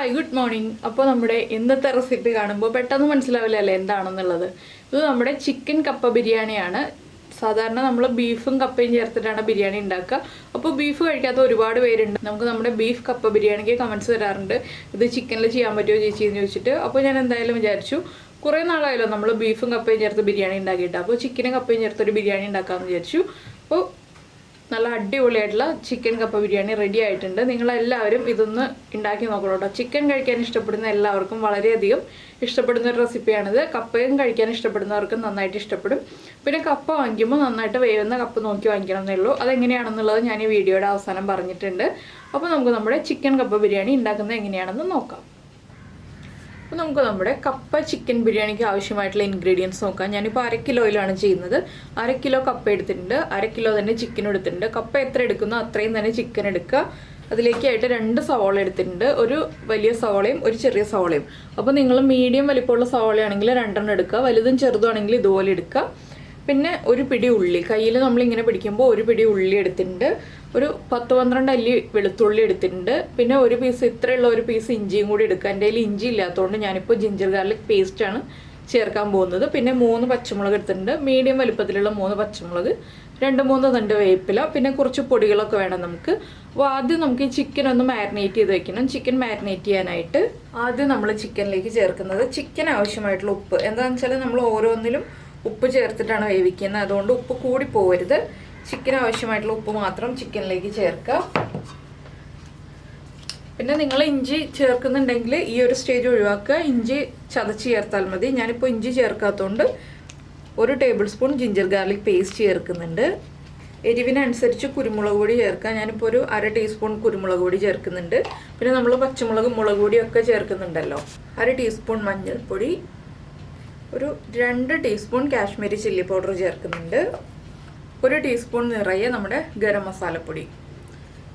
Hi good morning. അപ്പോൾ നമ്മുടെ ഇന്നത്തെ റെസിപ്പി കാണുമ്പോൾ പെട്ടെന്ന് മനസ്സിലാവില്ലല്ലേ എന്താണെന്നുള്ളത്. ഇത് നമ്മുടെ ചിക്കൻ കപ്പ ബിരിയാണിയാണ്. സാധാരണ നമ്മൾ ബീഫും കപ്പയും ചേർത്തിട്ടാണ് ബിരിയാണി ഉണ്ടാക്കുക. അപ്പോൾ ബീഫ് കഴിക്കാത്ത ഒരുപാട് പേരുണ്ട്. നമുക്ക് നമ്മുടെ ബീഫ് കപ്പ ബിരിയാണിക്ക് കമൻസ് വരാറുണ്ട്, ഇത് ചിക്കനിൽ ചെയ്യാൻ പറ്റുമോ ചേച്ചി എന്ന് ചോദിച്ചിട്ട്. അപ്പോൾ ഞാൻ എന്തായാലും വിചാരിച്ചു, കുറേ നാളായല്ലോ നമ്മൾ ബീഫും കപ്പയും ചേർത്ത് ബിരിയാണി ഉണ്ടാക്കിയിട്ട്, അപ്പോൾ ചിക്കനും കപ്പയും ചേർത്തൊരു ബിരിയാണി ഉണ്ടാക്കാമെന്ന് വിചാരിച്ചു. അപ്പോൾ നല്ല അടിപൊളിയായിട്ടുള്ള ചിക്കൻ കപ്പ ബിരിയാണി റെഡി ആയിട്ടുണ്ട്. നിങ്ങളെല്ലാവരും ഇതൊന്ന് ഉണ്ടാക്കി നോക്കണം കേട്ടോ. ചിക്കൻ കഴിക്കാൻ ഇഷ്ടപ്പെടുന്ന എല്ലാവർക്കും വളരെയധികം ഇഷ്ടപ്പെടുന്ന ഒരു റെസിപ്പിയാണിത്. കപ്പയും കഴിക്കാൻ ഇഷ്ടപ്പെടുന്നവർക്കും നന്നായിട്ട് ഇഷ്ടപ്പെടും. പിന്നെ കപ്പ വാങ്ങിക്കുമ്പോൾ നന്നായിട്ട് വേവുന്ന കപ്പ നോക്കി വാങ്ങിക്കണം എന്നേ ഉള്ളൂ. അതെങ്ങനെയാണെന്നുള്ളത് ഞാൻ ഈ വീഡിയോയുടെ അവസാനം പറഞ്ഞിട്ടുണ്ട്. അപ്പോൾ നമുക്ക് നമ്മുടെ ചിക്കൻ കപ്പ ബിരിയാണി ഉണ്ടാക്കുന്നത് എങ്ങനെയാണെന്ന് നോക്കാം. അപ്പോൾ നമുക്ക് നമ്മുടെ കപ്പ ചിക്കൻ ബിരിയാണിക്ക് ആവശ്യമായിട്ടുള്ള ഇൻഗ്രീഡിയൻസ് നോക്കാം. ഞാനിപ്പോൾ 1/2 കിലോയിലാണ് ചെയ്യുന്നത്. 1/2 കിലോ കപ്പ എടുത്തിട്ടുണ്ട്, 1/2 കിലോ തന്നെ ചിക്കൻ എടുത്തിട്ടുണ്ട്. കപ്പ എത്ര എടുക്കുന്നോ അത്രയും തന്നെ ചിക്കൻ എടുക്കുക. അതിലേക്കായിട്ട് 2 സവോള എടുത്തിട്ടുണ്ട്, ഒരു വലിയ സവോളയും ഒരു ചെറിയ സവോളയും. അപ്പോൾ നിങ്ങൾ മീഡിയം വലിപ്പമുള്ള സവോളയാണെങ്കിൽ 2 എടുക്കുക, വലുതും ചെറുതുമാണെങ്കിൽ ഇതുപോലെ എടുക്കുക. പിന്നെ ഒരു പിടി ഉള്ളി, കയ്യിൽ നമ്മളിങ്ങനെ പിടിക്കുമ്പോൾ ഒരു പിടി ഉള്ളി എടുത്തിട്ടുണ്ട്. ഒരു 10-12 അല്ലി വെളുത്തുള്ളി എടുത്തിട്ടുണ്ട്. പിന്നെ ഒരു പീസ്, ഇത്രയുള്ള ഒരു പീസ് ഇഞ്ചിയും കൂടി എടുക്കുക. എൻ്റെ കയ്യിൽ ഇഞ്ചി ഇല്ലാത്തതുകൊണ്ട് ഞാനിപ്പോൾ ജിഞ്ചർ ഗാർലിക് പേസ്റ്റാണ് ചേർക്കാൻ പോകുന്നത്. പിന്നെ 3 പച്ചമുളക് എടുത്തിട്ടുണ്ട്, മീഡിയം വലുപ്പത്തിലുള്ള 3 പച്ചമുളക്, 2-3 തണ്ട് വേപ്പില, പിന്നെ കുറച്ച് പൊടികളൊക്കെ വേണം നമുക്ക്. അപ്പോൾ ആദ്യം നമുക്ക് ഈ ചിക്കൻ ഒന്ന് മാരിനേറ്റ് ചെയ്ത് വെക്കണം. ചിക്കൻ മാരിനേറ്റ് ചെയ്യാനായിട്ട് ആദ്യം നമ്മൾ ചിക്കനിലേക്ക് ചേർക്കുന്നത് ചിക്കൻ ആവശ്യമായിട്ടുള്ള ഉപ്പ്. എന്താണെന്ന് വെച്ചാൽ നമ്മൾ ഓരോന്നിലും ഉപ്പ് ചേർത്തിട്ടാണ് വേവിക്കുന്നത്, അതുകൊണ്ട് ഉപ്പ് കൂടി പോകരുത്. ചിക്കൻ ആവശ്യമായിട്ടുള്ള ഉപ്പ് മാത്രം ചിക്കനിലേക്ക് ചേർക്കുക. പിന്നെ നിങ്ങൾ ഇഞ്ചി ചേർക്കുന്നുണ്ടെങ്കിൽ ഈ ഒരു സ്റ്റേജ് ഒഴിവാക്കുക, ഇഞ്ചി ചതച്ച് ചേർത്താൽ മതി. ഞാനിപ്പോൾ ഇഞ്ചി ചേർക്കാത്തതുകൊണ്ട് 1 table spoon ginger garlic paste ചേർക്കുന്നുണ്ട്. എരിവിനനുസരിച്ച് കുരുമുളക് പൊടി ചേർക്കുക. ഞാനിപ്പോൾ ഒരു 1/2 ടീസ്പൂൺ കുരുമുളക് പൊടി ചേർക്കുന്നുണ്ട്. പിന്നെ നമ്മൾ പച്ചമുളകും മുളക് പൊടിയൊക്കെ ചേർക്കുന്നുണ്ടല്ലോ. 1/2 ടീസ്പൂൺ മഞ്ഞൾപ്പൊടി, ഒരു 2 ടീസ്പൂൺ കാശ്മീരി ചില്ലി പൗഡർ ചേർക്കുന്നുണ്ട്. 1 ടീസ്പൂൺ നിറയെ നമ്മുടെ ഗരം മസാലപ്പൊടി.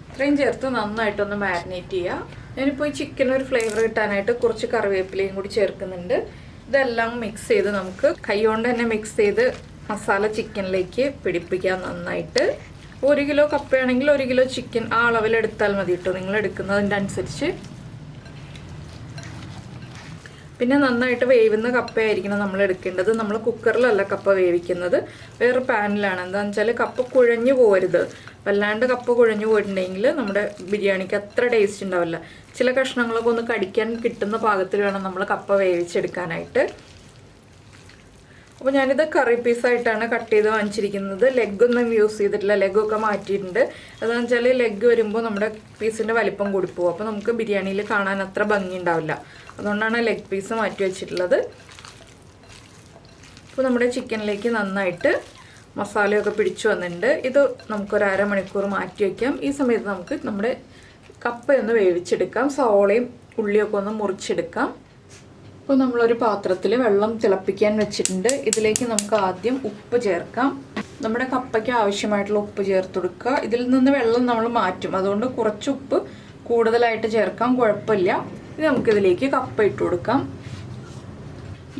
ഇത്രയും ചേർത്ത് നന്നായിട്ടൊന്ന് മാരിനേറ്റ് ചെയ്യുക. ഞാനിപ്പോൾ ഈ ചിക്കൻ ഒരു ഫ്ലേവർ കിട്ടാനായിട്ട് കുറച്ച് കറിവേപ്പിലയും കൂടി ചേർക്കുന്നുണ്ട്. ഇതെല്ലാം മിക്സ് ചെയ്ത് നമുക്ക് കൈകൊണ്ട് തന്നെ മിക്സ് ചെയ്ത് മസാല ചിക്കനിലേക്ക് പിടിപ്പിക്കാം നന്നായിട്ട്. 1 കിലോ കപ്പയാണെങ്കിൽ 1 കിലോ ചിക്കൻ ആ അളവിലെടുത്താൽ മതി കേട്ടോ, നിങ്ങൾ എടുക്കുന്നതിൻ്റെ അനുസരിച്ച്. പിന്നെ നന്നായിട്ട് വേവുന്ന കപ്പയായിരിക്കണം നമ്മൾ എടുക്കേണ്ടത്. നമ്മൾ കുക്കറിലല്ല കപ്പ വേവിക്കുന്നത്, വേറെ പാനിലാണ്. എന്താണെന്ന് വെച്ചാൽ കപ്പ കുഴഞ്ഞു പോകരുത്. വല്ലാണ്ട് കപ്പ കുഴഞ്ഞു പോയിട്ടുണ്ടെങ്കിൽ നമ്മുടെ ബിരിയാണിക്ക് അത്ര ടേസ്റ്റ് ഉണ്ടാവില്ല. ചില കഷ്ണങ്ങളൊക്കെ ഒന്ന് കടിക്കാൻ കിട്ടുന്ന പാകത്തിൽ വേണം നമ്മൾ കപ്പ വേവിച്ചെടുക്കാനായിട്ട്. അപ്പോൾ ഞാനിത് കറി പീസായിട്ടാണ് കട്ട് ചെയ്ത് വാങ്ങിച്ചിരിക്കുന്നത്. ലെഗൊന്നും യൂസ് ചെയ്തിട്ടില്ല, ലെഗൊക്കെ മാറ്റിയിട്ടുണ്ട്. അതെന്ന് വെച്ചാൽ ലെഗ് വരുമ്പോൾ നമ്മുടെ പീസിൻ്റെ വലിപ്പം കൂടി പോകും, അപ്പോൾ നമുക്ക് ബിരിയാണിയിൽ കാണാൻ അത്ര ഭംഗി ഉണ്ടാവില്ല. അതുകൊണ്ടാണ് ലെഗ് പീസ് മാറ്റി വെച്ചിട്ടുള്ളത്. അപ്പോൾ നമ്മുടെ ചിക്കനിലേക്ക് നന്നായിട്ട് മസാലയൊക്കെ പിടിച്ചു വന്നിട്ടുണ്ട്. ഇത് നമുക്കൊരു 1/2 മണിക്കൂർ മാറ്റി വയ്ക്കാം. ഈ സമയത്ത് നമുക്ക് നമ്മുടെ കപ്പയൊന്ന് വേവിച്ചെടുക്കാം, സവോളയും ഉള്ളിയൊക്കെ ഒന്ന് മുറിച്ചെടുക്കാം. അപ്പോൾ നമ്മളൊരു പാത്രത്തിൽ വെള്ളം തിളപ്പിക്കാൻ വെച്ചിട്ടുണ്ട്. ഇതിലേക്ക് നമുക്ക് ആദ്യം ഉപ്പ് ചേർക്കാം. നമ്മുടെ കപ്പയ്ക്ക് ആവശ്യമായിട്ടുള്ള ഉപ്പ് ചേർത്ത് കൊടുക്കുക. ഇതിൽ നിന്ന് വെള്ളം നമ്മൾ മാറ്റും, അതുകൊണ്ട് കുറച്ച് ഉപ്പ് കൂടുതലായിട്ട് ചേർക്കാം, കുഴപ്പമില്ല. ഇത് നമുക്കിതിലേക്ക് കപ്പ ഇട്ട് കൊടുക്കാം.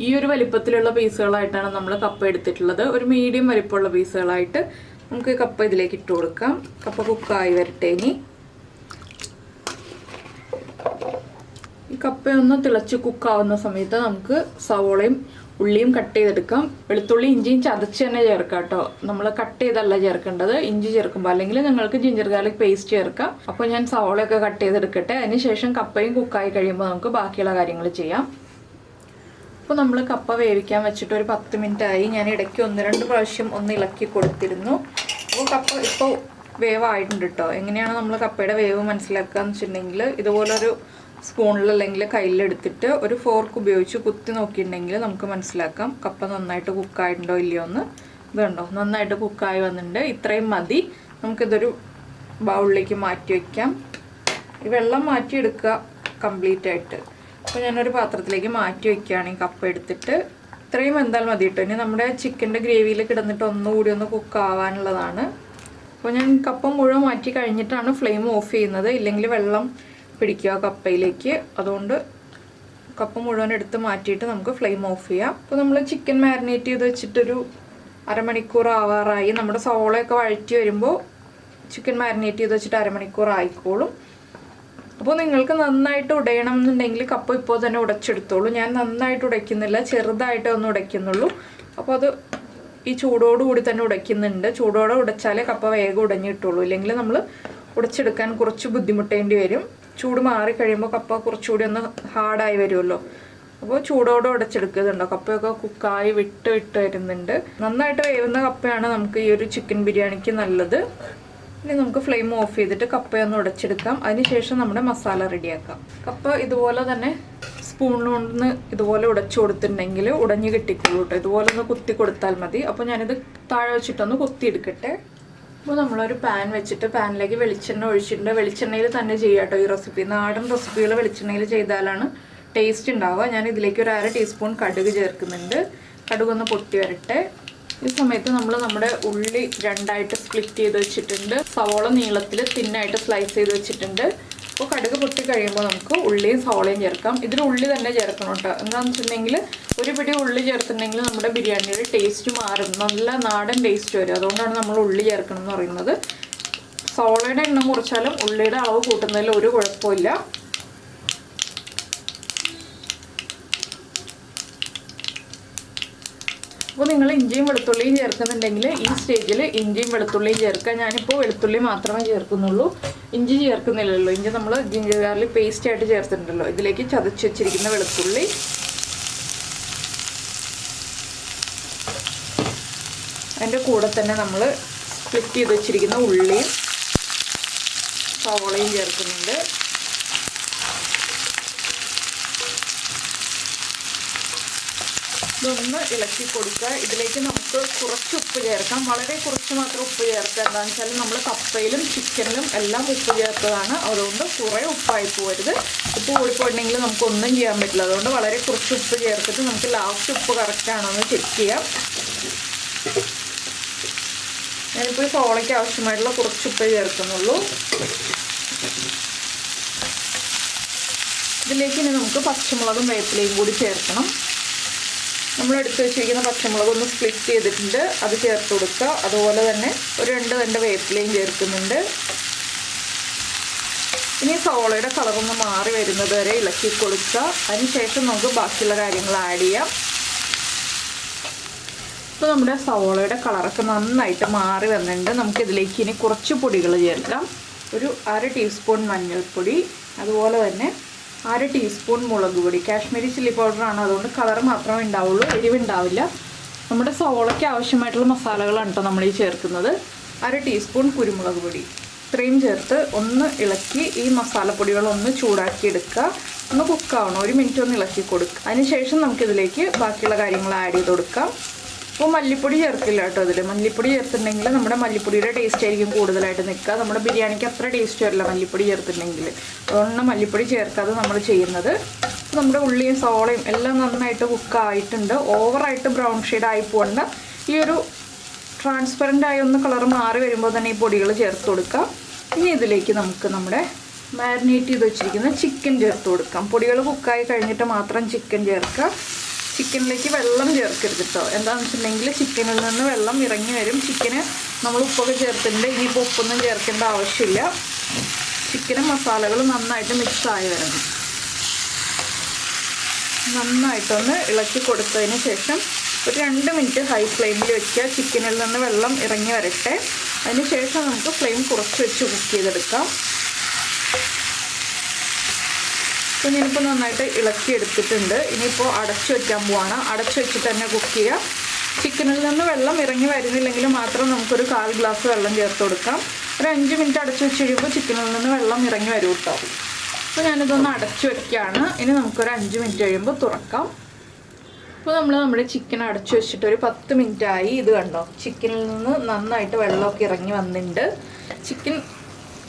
ഈ ഒരു വലിപ്പത്തിലുള്ള പീസുകളായിട്ടാണ് നമ്മൾ കപ്പ എടുത്തിട്ടുള്ളത്. ഒരു മീഡിയം വലിപ്പമുള്ള പീസുകളായിട്ട് നമുക്ക് കപ്പ ഇതിലേക്ക് ഇട്ട് കൊടുക്കാം. കപ്പ കുക്കായി വരട്ടെ. ഇനി ഈ കപ്പയൊന്ന് തിളച്ച് കുക്കാവുന്ന സമയത്ത് നമുക്ക് സവോളയും ഉള്ളിയും കട്ട് ചെയ്തെടുക്കാം. വെളുത്തുള്ളി ഇഞ്ചിയും ചതച്ച് തന്നെ ചേർക്കാം കേട്ടോ, നമ്മൾ കട്ട് ചെയ്തല്ല ചേർക്കേണ്ടത് ഇഞ്ചി ചേർക്കുമ്പോൾ. അല്ലെങ്കിൽ നിങ്ങൾക്ക് ജിഞ്ചർ ഗാർലിക് പേസ്റ്റ് ചേർക്കാം. അപ്പോൾ ഞാൻ സവോളയൊക്കെ കട്ട് ചെയ്തെടുക്കട്ടെ. അതിനുശേഷം കപ്പയും കുക്കായി കഴിയുമ്പോൾ നമുക്ക് ബാക്കിയുള്ള കാര്യങ്ങൾ ചെയ്യാം. അപ്പോൾ നമ്മൾ കപ്പ വേവിക്കാൻ വെച്ചിട്ട് ഒരു 10 മിനിറ്റ് ആയി. ഞാൻ ഇടയ്ക്ക് 1-2 പ്രാവശ്യം ഒന്ന് ഇളക്കി കൊടുത്തിരുന്നു. അപ്പോൾ കപ്പ ഇപ്പോൾ വേവായിട്ടുണ്ട് കേട്ടോ. എങ്ങനെയാണ് നമ്മൾ കപ്പയുടെ വേവ് മനസ്സിലാക്കുക എന്ന് വെച്ചിട്ടുണ്ടെങ്കിൽ, ഇതുപോലൊരു സ്പൂണിൽ അല്ലെങ്കിൽ കയ്യിലെടുത്തിട്ട് ഒരു ഫോർക്ക് ഉപയോഗിച്ച് കുത്തി നോക്കിയിട്ടുണ്ടെങ്കിൽ നമുക്ക് മനസ്സിലാക്കാം കപ്പ നന്നായിട്ട് കുക്കായിട്ടുണ്ടോ ഇല്ലയോ എന്ന്. ഇതുണ്ടോ, നന്നായിട്ട് കുക്കായി വന്നിട്ടുണ്ട്. ഇത്രയും മതി. നമുക്കിതൊരു ബൗളിലേക്ക് മാറ്റി വയ്ക്കാം. ഈ വെള്ളം മാറ്റിയെടുക്കുക കംപ്ലീറ്റ് ആയിട്ട്. അപ്പോൾ ഞാനൊരു പാത്രത്തിലേക്ക് മാറ്റി വയ്ക്കുകയാണ് ഈ കപ്പ എടുത്തിട്ട്. ഇത്രയും എന്തായാലും മതി കേട്ടോ. ഇനി നമ്മുടെ ചിക്കൻ്റെ ഗ്രേവിയിൽ കിടന്നിട്ട് ഒന്നുകൂടി ഒന്ന് കുക്കാവാനുള്ളതാണ്. അപ്പോൾ ഞാൻ കപ്പ മുഴുവൻ മാറ്റി കഴിഞ്ഞിട്ടാണ് ഫ്ലെയിം ഓഫ് ചെയ്യുന്നത്, ഇല്ലെങ്കിൽ വെള്ളം പിടിക്കുക കപ്പയിലേക്ക്. അതുകൊണ്ട് കപ്പ മുഴുവൻ എടുത്ത് മാറ്റിയിട്ട് നമുക്ക് ഫ്ലെയിം ഓഫ് ചെയ്യാം. അപ്പോൾ നമ്മൾ ചിക്കൻ മാരിനേറ്റ് ചെയ്ത് വെച്ചിട്ടൊരു 1/2 മണിക്കൂർ ആവാറായി. നമ്മുടെ സവോളയൊക്കെ വഴറ്റി വരുമ്പോൾ ചിക്കൻ മാരിനേറ്റ് ചെയ്ത് വെച്ചിട്ട് 1/2 മണിക്കൂർ ആയിക്കോളും. അപ്പോൾ നിങ്ങൾക്ക് നന്നായിട്ട് ഉടയണം എന്നുണ്ടെങ്കിൽ കപ്പ ഇപ്പോൾ തന്നെ ഉടച്ചെടുത്തോളൂ. ഞാൻ നന്നായിട്ട് ഉടയ്ക്കുന്നില്ല, ചെറുതായിട്ടേ ഒന്ന് ഉടയ്ക്കുന്നുള്ളൂ. അപ്പോൾ അത് ഈ ചൂടോടുകൂടി തന്നെ ഉടയ്ക്കുന്നുണ്ട്. ചൂടോടെ ഉടച്ചാലേ കപ്പ വേഗം ഉടഞ്ഞു കിട്ടുള്ളൂ, ഇല്ലെങ്കിൽ നമ്മൾ ഉടച്ചെടുക്കാൻ കുറച്ച് ബുദ്ധിമുട്ടേണ്ടി വരും. ചൂട് മാറി കഴിയുമ്പോൾ കപ്പ കുറച്ചുകൂടി ഒന്ന് ഹാർഡായി വരുമല്ലോ. അപ്പോൾ ചൂടോടെ ഉടച്ചെടുക്കുന്നുണ്ടോ, കപ്പയൊക്കെ കുക്കായി വിട്ട് വരുന്നുണ്ട്. നന്നായിട്ട് വേവുന്ന കപ്പയാണ് നമുക്ക് ഈ ഒരു ചിക്കൻ ബിരിയാണിക്ക് നല്ലത്. ഇനി നമുക്ക് ഫ്ലെയിം ഓഫ് ചെയ്തിട്ട് കപ്പയൊന്ന് ഉടച്ചെടുക്കാം. അതിനുശേഷം നമ്മുടെ മസാല റെഡിയാക്കാം. കപ്പ ഇതുപോലെ തന്നെ സ്പൂണിനൊന്ന് ഇതുപോലെ ഉടച്ചു കൊടുത്തിട്ടുണ്ടെങ്കിൽ ഉടഞ്ഞു കിട്ടിക്കോളൂ കേട്ടോ. ഇതുപോലെ ഒന്ന് കുത്തി കൊടുത്താൽ മതി. അപ്പോൾ ഞാനിത് താഴെ വെച്ചിട്ടൊന്ന് കുത്തിയെടുക്കട്ടെ. അപ്പോൾ നമ്മളൊരു പാൻ വെച്ചിട്ട് പാനിലേക്ക് വെളിച്ചെണ്ണ ഒഴിച്ചിട്ടുണ്ട്. വെളിച്ചെണ്ണയിൽ തന്നെ ചെയ്യാം കേട്ടോ ഈ റെസിപ്പി. നാടൻ റെസിപ്പികൾ വെളിച്ചെണ്ണയിൽ ചെയ്താലാണ് ടേസ്റ്റ് ഉണ്ടാവുക. ഞാൻ ഇതിലേക്ക് ഒരു 1/2 ടീസ്പൂൺ കടുക് ചേർക്കുന്നുണ്ട്. കടുകൊന്ന് പൊട്ടി വരട്ടെ. ഈ സമയത്ത് നമ്മൾ നമ്മുടെ ഉള്ളി 2ആയിട്ട് സ്പ്ലിറ്റ് ചെയ്ത് വെച്ചിട്ടുണ്ട്. സവോള നീളത്തിൽ തിന്നായിട്ട് സ്ലൈസ് ചെയ്ത് വെച്ചിട്ടുണ്ട്. അപ്പോൾ കടുക് പൊട്ടി കഴിയുമ്പോൾ നമുക്ക് ഉള്ളിയും സവോളയും ചേർക്കാം. ഇതിൽ ഉള്ളി തന്നെ ചേർക്കണം കേട്ടോ. എന്താണെന്ന് വെച്ചിട്ടുണ്ടെങ്കിൽ ഒരു പിടി ഉള്ളി ചേർത്തിട്ടുണ്ടെങ്കിൽ നമ്മുടെ ബിരിയാണിയുടെ ടേസ്റ്റ് മാറും, നല്ല നാടൻ ടേസ്റ്റ് വരും. അതുകൊണ്ടാണ് നമ്മൾ ഉള്ളി ചേർക്കണം എന്ന് പറയുന്നത്. സവോളയുടെ എണ്ണം കുറച്ചാലും ഉള്ളിയുടെ അളവ് കൂട്ടുന്നതിൽ ഒരു കുഴപ്പമില്ല. അപ്പോൾ നിങ്ങൾ ഇഞ്ചിയും വെളുത്തുള്ളിയും ചേർക്കുന്നുണ്ടെങ്കിൽ ഈ സ്റ്റേജിൽ ഇഞ്ചിയും വെളുത്തുള്ളിയും ചേർക്കുക. ഞാനിപ്പോൾ വെളുത്തുള്ളി മാത്രമേ ചേർക്കുന്നുള്ളൂ, ഇഞ്ചി ചേർക്കുന്നില്ലല്ലോ. ഇഞ്ചി നമ്മൾ ജിഞ്ചർ ഗാർലിക് പേസ്റ്റ് ആയിട്ട് ചേർത്തിട്ടുണ്ടല്ലോ. ഇതിലേക്ക് ചതച്ച് വെച്ചിരിക്കുന്ന വെളുത്തുള്ളി, അതിൻ്റെ കൂടെ തന്നെ നമ്മൾ സ്പ്ലിറ്റ് ചെയ്ത് വെച്ചിരിക്കുന്ന ഉള്ളിയും സവോളയും ചേർക്കുന്നുണ്ട്. ഇതൊന്ന് ഇളക്കി കൊടുക്കുക. ഇതിലേക്ക് നമുക്ക് കുറച്ച് ഉപ്പ് ചേർക്കാം, വളരെ കുറച്ച് മാത്രം ഉപ്പ് ചേർക്കുക. എന്താണെന്ന് വെച്ചാൽ നമ്മൾ കപ്പയിലും ചിക്കനിലും എല്ലാം ഉപ്പ് ചേർത്തതാണ്. അതുകൊണ്ട് കുറേ ഉപ്പായി പോകരുത്. ഉപ്പ് കൂടിപ്പോയിട്ടുണ്ടെങ്കിൽ നമുക്കൊന്നും ചെയ്യാൻ പറ്റില്ല. അതുകൊണ്ട് വളരെ കുറച്ച് ഉപ്പ് ചേർത്തിട്ട് നമുക്ക് ലാസ്റ്റ് ഉപ്പ് കറക്റ്റാണോ എന്ന് ചെക്ക് ചെയ്യാം. ഞാനിപ്പോൾ സോളയ്ക്ക് ആവശ്യമായിട്ടുള്ള കുറച്ച് ഉപ്പ് ചേർക്കുന്നുള്ളൂ. ഇതിലേക്ക് ഇനി നമുക്ക് പച്ചമുളകും വേപ്പിലയും കൂടി ചേർക്കണം. നമ്മൾ എടുത്ത് വെച്ചിരിക്കുന്ന പച്ചമുളക് ഒന്ന് സ്പ്ലിറ്റ് ചെയ്തിട്ടുണ്ട്, അത് ചേർത്ത് കൊടുക്കുക. അതുപോലെ തന്നെ ഒരു 2 തണ്ട് വേപ്പിലയും ചേർക്കുന്നുണ്ട്. ഇനി സവോളയുടെ കളറൊന്ന് മാറി വരുന്നത് വരെ ഇളക്കി കൊടുക്കുക. അതിനുശേഷം നമുക്ക് ബാക്കിയുള്ള കാര്യങ്ങൾ ആഡ് ചെയ്യാം. ഇപ്പോൾ നമ്മുടെ സവോളയുടെ കളറൊക്കെ നന്നായിട്ട് മാറി വന്നിട്ടുണ്ട്. നമുക്കിതിലേക്ക് ഇനി കുറച്ച് പൊടികൾ ചേർക്കാം. ഒരു 1/2 ടീസ്പൂൺ മഞ്ഞൾപ്പൊടി, അതുപോലെ തന്നെ 1/2 ടീസ്പൂൺ മുളക് പൊടി. കാശ്മീരി ചില്ലി പൗഡറാണ്, അതുകൊണ്ട് കളർ മാത്രമേ ഉണ്ടാവുള്ളൂ, എരിവുണ്ടാവില്ല. നമ്മുടെ സവോളയ്ക്ക് ആവശ്യമായിട്ടുള്ള മസാലകളാണ് കേട്ടോ നമ്മൾ ഈ ചേർക്കുന്നത്. 1/2 ടീസ്പൂൺ കുരുമുളക് പൊടി. ഇത്രയും ചേർത്ത് ഒന്ന് ഇളക്കി ഈ മസാലപ്പൊടികളൊന്ന് ചൂടാക്കി എടുക്കുക. ഒന്ന് കുക്കാവണം, 1 മിനിറ്റ് ഒന്ന് ഇളക്കി കൊടുക്കുക. അതിനുശേഷം നമുക്കിതിലേക്ക് ബാക്കിയുള്ള കാര്യങ്ങൾ ആഡ് ചെയ്ത് കൊടുക്കാം. അപ്പോൾ മല്ലിപ്പൊടി ചേർക്കില്ല കേട്ടോ ഇതിൽ. മല്ലിപ്പൊടി ചേർത്തിട്ടുണ്ടെങ്കിൽ നമ്മുടെ മല്ലിപ്പൊടിയുടെ ടേസ്റ്റ് ആയിരിക്കും കൂടുതലായിട്ട് നിൽക്കുക. നമ്മുടെ ബിരിയാണിക്ക് അത്ര ടേസ്റ്റ് വരില്ല മല്ലിപ്പൊടി ചേർത്തിട്ടുണ്ടെങ്കിൽ. അതുകൊണ്ടാണ് മല്ലിപ്പൊടി ചേർക്കാതെ നമ്മൾ ചെയ്യുന്നത്. നമ്മുടെ ഉള്ളിയും സവോളയും എല്ലാം നന്നായിട്ട് കുക്കായിട്ടുണ്ട്. ഓവറായിട്ട് ബ്രൗൺ ഷെയ്ഡായി പോകണ്ട. ഈ ഒരു ട്രാൻസ്പെറൻ്റ് ആയി ഒന്ന് കളർ മാറി വരുമ്പോൾ തന്നെ ഈ പൊടികൾ ചേർത്ത് കൊടുക്കാം. ഇനി ഇതിലേക്ക് നമുക്ക് നമ്മുടെ മാരിനേറ്റ് ചെയ്ത് വെച്ചിരിക്കുന്ന ചിക്കൻ ചേർത്ത് കൊടുക്കാം. പൊടികൾ കുക്കായി കഴിഞ്ഞിട്ട് മാത്രം ചിക്കൻ ചേർക്കുക. ചിക്കനിലേക്ക് വെള്ളം ചേർക്കരുത് കേട്ടോ. എന്താണെന്ന് വെച്ചിട്ടുണ്ടെങ്കിൽ ചിക്കനിൽ നിന്ന് വെള്ളം ഇറങ്ങി വരും. ചിക്കന് നമ്മൾ ഉപ്പൊക്കെ ചേർത്തിട്ടുണ്ട്, ഇനിയിപ്പോൾ ഉപ്പൊന്നും ചേർക്കേണ്ട ആവശ്യമില്ല. ചിക്കനും മസാലകളും നന്നായിട്ട് മിക്സായി വരണം. നന്നായിട്ടൊന്ന് ഇളക്കി കൊടുത്തതിന് ശേഷം ഒരു 2 മിനിറ്റ് ഹൈ ഫ്ലെയിമിൽ വെക്കുക. ചിക്കനിൽ നിന്ന് വെള്ളം ഇറങ്ങി വരട്ടെ. അതിന് ശേഷം നമുക്ക് ഫ്ലെയിം കുറച്ച് വെച്ച് കുക്ക് ചെയ്തെടുക്കാം. അപ്പോൾ ഞാനിപ്പോൾ നന്നായിട്ട് ഇളക്കി എടുത്തിട്ടുണ്ട്. ഇനിയിപ്പോൾ അടച്ചു വയ്ക്കാൻ പോവാണ്. അടച്ചു വെച്ചിട്ട് തന്നെ കുക്ക് ചെയ്യുക. ചിക്കനിൽ നിന്ന് വെള്ളം ഇറങ്ങി വരുന്നില്ലെങ്കിൽ മാത്രം നമുക്കൊരു 1/4 ഗ്ലാസ് വെള്ളം ചേർത്ത് കൊടുക്കാം. ഒരു 5 മിനിറ്റ് അടച്ചു വെച്ച് കഴിയുമ്പോൾ ചിക്കനിൽ നിന്ന് വെള്ളം ഇറങ്ങി വരും കേട്ടോ. അപ്പോൾ ഞാനിതൊന്ന് അടച്ചു വയ്ക്കുകയാണ്. ഇനി നമുക്കൊരു 5 മിനിറ്റ് കഴിയുമ്പോൾ തുറക്കാം. അപ്പോൾ നമ്മുടെ ചിക്കൻ അടച്ചു വെച്ചിട്ട് ഒരു 10 മിനിറ്റ് ആയി. ഇത് കണ്ടോ, ചിക്കനിൽ നിന്ന് നന്നായിട്ട് വെള്ളമൊക്കെ ഇറങ്ങി വന്നിട്ടുണ്ട്. ചിക്കൻ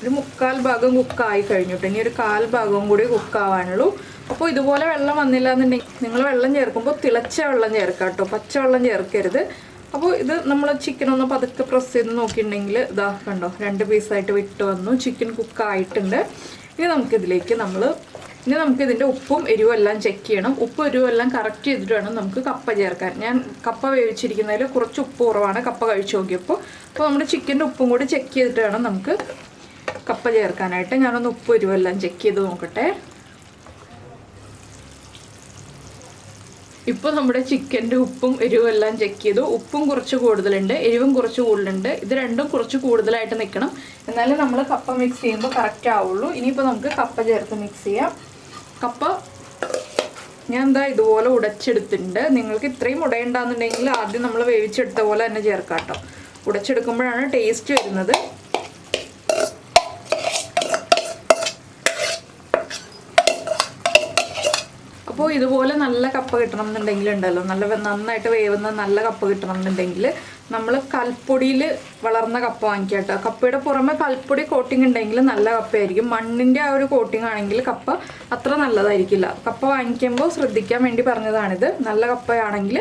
ഒരു 3/4 ഭാഗം കുക്കായി കഴിഞ്ഞിട്ട് ഇനി ഒരു 1/4 ഭാഗവും കൂടി കുക്കാവാനുള്ളൂ. അപ്പോൾ ഇതുപോലെ വെള്ളം വന്നില്ല എന്നുണ്ടെങ്കിൽ നിങ്ങൾ വെള്ളം ചേർക്കുമ്പോൾ തിളച്ച വെള്ളം ചേർക്കാം കേട്ടോ, പച്ചവെള്ളം ചേർക്കരുത്. അപ്പോൾ ഇത് നമ്മൾ ചിക്കൻ ഒന്ന് പതുക്കെ പ്രസ് ചെയ്ത് നോക്കിയിട്ടുണ്ടെങ്കിൽ ഇതാ കണ്ടോ 2 പീസായിട്ട് വിട്ട് വന്നു. ചിക്കൻ കുക്കായിട്ടുണ്ട്. ഇനി നമുക്കിതിൻ്റെ ഉപ്പും എരിവും എല്ലാം ചെക്ക് ചെയ്യണം. ഉപ്പും എരിവും എല്ലാം കറക്റ്റ് ചെയ്തിട്ട് വേണം നമുക്ക് കപ്പ ചേർക്കാൻ. ഞാൻ കപ്പ വേവിച്ചിരിക്കുന്നതിൽ കുറച്ച് ഉപ്പ് കുറവാണ് കപ്പ കഴിച്ച് നോക്കിയപ്പോൾ. അപ്പോൾ നമ്മുടെ ചിക്കൻ്റെ ഉപ്പും കൂടി ചെക്ക് ചെയ്തിട്ട് വേണം നമുക്ക് കപ്പ ചേർക്കാനായിട്ട്. ഞാനൊന്ന് ഉപ്പ് എരിവെല്ലാം ചെക്ക് ചെയ്ത് നോക്കട്ടെ. ഇപ്പോൾ നമ്മുടെ ചിക്കൻ്റെ ഉപ്പും എരിവും എല്ലാം ചെക്ക് ചെയ്തു. ഉപ്പും കുറച്ച് കൂടുതലുണ്ട്, എരിവും കുറച്ച് കൂടുതലുണ്ട്. ഇത് രണ്ടും കുറച്ച് കൂടുതലായിട്ട് നിൽക്കണം, എന്നാലും നമ്മൾ കപ്പ മിക്സ് ചെയ്യുമ്പോൾ കറക്റ്റ് ആവുള്ളൂ. ഇനിയിപ്പോൾ നമുക്ക് കപ്പ ചേർത്ത് മിക്സ് ചെയ്യാം. കപ്പ ഞാൻ എന്താ ഇതുപോലെ ഉടച്ചെടുത്തിട്ടുണ്ട്. നിങ്ങൾക്ക് ഇത്രയും ഉടയുണ്ടാകുന്നുണ്ടെങ്കിൽ ആദ്യം നമ്മൾ വേവിച്ചെടുത്ത പോലെ തന്നെ ചേർക്കാം കേട്ടോ. ഉടച്ചെടുക്കുമ്പോഴാണ് ടേസ്റ്റ് വരുന്നത്. അപ്പോൾ ഇതുപോലെ നല്ല കപ്പ കിട്ടണം എന്നുണ്ടെങ്കിൽ ഉണ്ടല്ലോ, നന്നായിട്ട് വേവുന്ന നല്ല കപ്പ കിട്ടണം എന്നുണ്ടെങ്കിൽ നമ്മൾ കൽപ്പൊടിയിൽ വളർന്ന കപ്പ വാങ്ങിക്കുക കേട്ടോ. കപ്പയുടെ പുറമെ കൽപ്പൊടി കോട്ടിങ് ഉണ്ടെങ്കിൽ നല്ല കപ്പയായിരിക്കും. മണ്ണിൻ്റെ ആ ഒരു കോട്ടിങ് ആണെങ്കിൽ കപ്പ അത്ര നല്ലതായിരിക്കില്ല. കപ്പ വാങ്ങിക്കുമ്പോൾ ശ്രദ്ധിക്കാൻ വേണ്ടി പറഞ്ഞതാണിത്. നല്ല കപ്പയാണെങ്കിൽ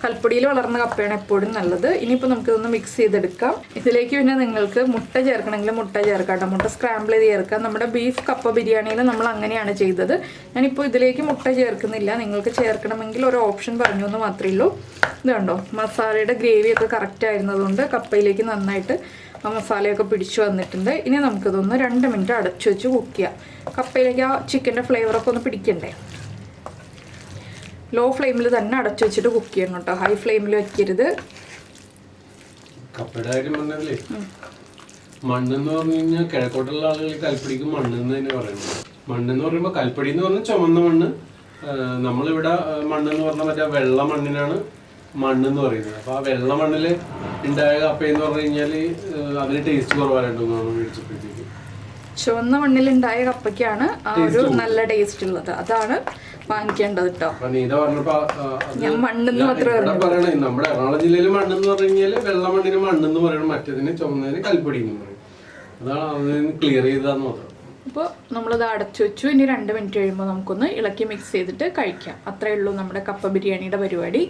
കൽപ്പൊടിയിൽ വളർന്ന കപ്പയാണ് എപ്പോഴും നല്ലത്. ഇനിയിപ്പോൾ നമുക്കിതൊന്ന് മിക്സ് ചെയ്തെടുക്കാം. ഇതിലേക്ക് പിന്നെ നിങ്ങൾക്ക് മുട്ട ചേർക്കണമെങ്കിൽ മുട്ട ചേർക്കാം കേട്ടോ. മുട്ട സ്ക്രാമ്പിൾ ചെയ്ത് ചേർക്കാം. നമ്മുടെ ബീഫ് കപ്പ ബിരിയാണിയിൽ നമ്മൾ അങ്ങനെയാണ് ചെയ്തത്. ഞാനിപ്പോൾ ഇതിലേക്ക് മുട്ട ചേർക്കുന്നില്ല. നിങ്ങൾക്ക് ചേർക്കണമെങ്കിൽ ഒരു ഓപ്ഷൻ പറഞ്ഞു എന്ന് മാത്രമേ ഉള്ളൂ. ഇത് കണ്ടോ, മസാലയുടെ ഗ്രേവിയൊക്കെ കറക്റ്റ് ആയിരുന്നതുകൊണ്ട് കപ്പയിലേക്ക് നന്നായിട്ട് ആ മസാലയൊക്കെ പിടിച്ചു വന്നിട്ടുണ്ട്. ഇനി നമുക്കിതൊന്ന് 2 മിനിറ്റ് അടച്ചു വെച്ച് കുക്ക് ചെയ്യാം. കപ്പയിലേക്ക് ആ ചിക്കൻ്റെ ഫ്ലേവറൊക്കെ ഒന്ന് പിടിക്കണ്ടേ. ലോ ഫ്ലെയിമിൽ തന്നെ അടച്ചു വെച്ചിട്ട് കുക്ക് ചെയ്യണം കേട്ടോ, ഹൈ ഫ്ലെയിമിൽ വെക്കരുത്. കപ്പയുടെ കാര്യം പറഞ്ഞല്ലേ, മണ്ണെന്ന് പറഞ്ഞു കഴിഞ്ഞാൽ കിഴക്കോട്ടുള്ള ആളുകൾ കൽപ്പടിക്ക് മണ്ണെന്ന് തന്നെ പറയുന്നത്. മണ്ണെന്ന് പറയുമ്പോൾ കൽപ്പടി എന്ന് പറഞ്ഞാൽ ചുമന്ന മണ്ണ്, നമ്മളിവിടെ മണ്ണെന്ന് പറഞ്ഞാൽ മറ്റേ വെള്ള മണ്ണിനാണ് മണ്ണെന്ന് പറയുന്നത്. അപ്പോൾ ആ വെള്ള മണ്ണിൽ ഉണ്ടായ കപ്പയെന്ന് പറഞ്ഞു കഴിഞ്ഞാൽ അതിന് ടേസ്റ്റ് കുറവായിട്ടുണ്ടെന്നാണ് മേടിച്ചപ്പോഴത്തേക്ക്. ചുവന്ന മണ്ണിലുണ്ടായ കപ്പയ്ക്കാണ് ആ ഒരു നല്ല ടേസ്റ്റ് ഉള്ളത്. അതാണ് വാങ്ങിക്കേണ്ടത് കേട്ടോ. നീത പറഞ്ഞപ്പോ ഞാൻ മണ്ണെന്ന് മാത്രമേ പറയണേ. നമ്മുടെ എറണാകുളം ജില്ലയിൽ മണ്ണെന്ന് പറഞ്ഞു കഴിഞ്ഞാൽ വെള്ള മണ്ണിന് മണ്ണെന്ന് പറയണം, മറ്റേതിന് ചുമന്നതിന് കൽപ്പൊടി എന്ന് പറയും. അതാണ് അതിന് ക്ലിയർ ചെയ്തതാന്ന് മാത്രം. അപ്പോൾ നമ്മളിത് അടച്ചു വെച്ചു. ഇനി 2 മിനിറ്റ് കഴിയുമ്പോൾ നമുക്കൊന്ന് ഇളക്കി മിക്സ് ചെയ്തിട്ട് കഴിക്കാം. അത്രയേ ഉള്ളൂ നമ്മുടെ കപ്പ ബിരിയാണിയുടെ പരിപാടി.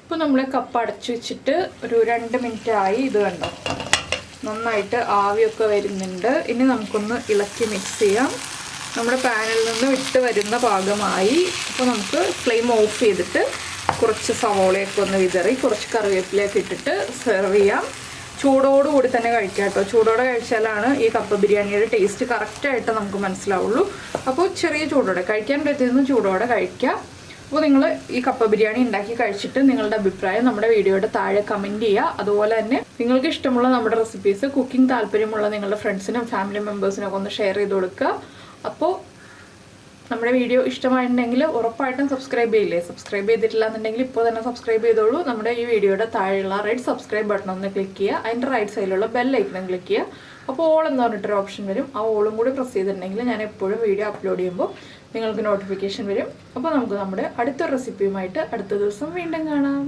ഇപ്പോൾ നമ്മൾ കപ്പ അടച്ചു വെച്ചിട്ട് ഒരു 2 മിനിറ്റ് ആയി. ഇത് കണ്ടോ, നന്നായിട്ട് ആവിയൊക്കെ വരുന്നുണ്ട്. ഇനി നമുക്കൊന്ന് ഇളക്കി മിക്സ് ചെയ്യാം. നമ്മുടെ പാനിൽ നിന്ന് വിട്ട് വരുന്ന പാകമായി. അപ്പോൾ നമുക്ക് ഫ്ലെയിം ഓഫ് ചെയ്തിട്ട് കുറച്ച് സവോളയൊക്കെ ഒന്ന് വിതറി കുറച്ച് കറിവേപ്പിലയൊക്കെ ഇട്ടിട്ട് സെർവ് ചെയ്യാം. ചൂടോടുകൂടി തന്നെ കഴിക്കാം കേട്ടോ. ചൂടോടെ കഴിച്ചാലാണ് ഈ കപ്പ ബിരിയാണിയുടെ ടേസ്റ്റ് കറക്റ്റായിട്ട് നമുക്ക് മനസ്സിലാവുള്ളൂ. അപ്പോൾ ചെറിയ ചൂടോടെ കഴിക്കാൻ പറ്റുന്ന ചൂടോടെ കഴിക്കാം. അപ്പോൾ നിങ്ങൾ ഈ കപ്പ ബിരിയാണി ഉണ്ടാക്കി കഴിച്ചിട്ട് നിങ്ങളുടെ അഭിപ്രായം നമ്മുടെ വീഡിയോയുടെ താഴെ കമൻറ്റ് ചെയ്യുക. അതുപോലെ തന്നെ നിങ്ങൾക്ക് ഇഷ്ടമുള്ള നമ്മുടെ റെസിപ്പീസ്, കുക്കിംഗ് താല്പര്യമുള്ള നിങ്ങളുടെ ഫ്രണ്ട്സിനും ഫാമിലി മെമ്പേഴ്സിനൊക്കെ ഒന്ന് ഷെയർ ചെയ്ത് കൊടുക്കുക. അപ്പോൾ നമ്മുടെ വീഡിയോ ഇഷ്ടമായിട്ടുണ്ടെങ്കിൽ ഉറപ്പായിട്ടും സബ്സ്ക്രൈബ് ചെയ്യില്ലേ. സബ്സ്ക്രൈബ് ചെയ്തിട്ടില്ല എന്നുണ്ടെങ്കിൽ ഇപ്പോൾ തന്നെ സബ്സ്ക്രൈബ് ചെയ്തോളൂ. നമ്മുടെ ഈ വീഡിയോയുടെ താഴെയുള്ള റെഡ് സബ്സ്ക്രൈബ് ബട്ടൺ ഒന്ന് ക്ലിക്ക് ചെയ്യുക. അതിൻ്റെ റൈറ്റ് സൈഡിലുള്ള ബെൽ ഐക്കൺ ക്ലിക്ക് ചെയ്യുക. അപ്പോൾ ഓൾ എന്ന് പറഞ്ഞിട്ടൊരു ഓപ്ഷൻ വരും. ആ ഓളും കൂടി പ്രസ് ചെയ്തിട്ടുണ്ടെങ്കിൽ ഞാൻ എപ്പോഴും വീഡിയോ അപ്ലോഡ് ചെയ്യുമ്പോൾ നിങ്ങൾക്ക് നോട്ടിഫിക്കേഷൻ വരും. അപ്പോൾ നമുക്ക് നമ്മുടെ അടുത്ത റെസിപ്പിയുമായിട്ട് അടുത്ത ദിവസം വീണ്ടും കാണാം.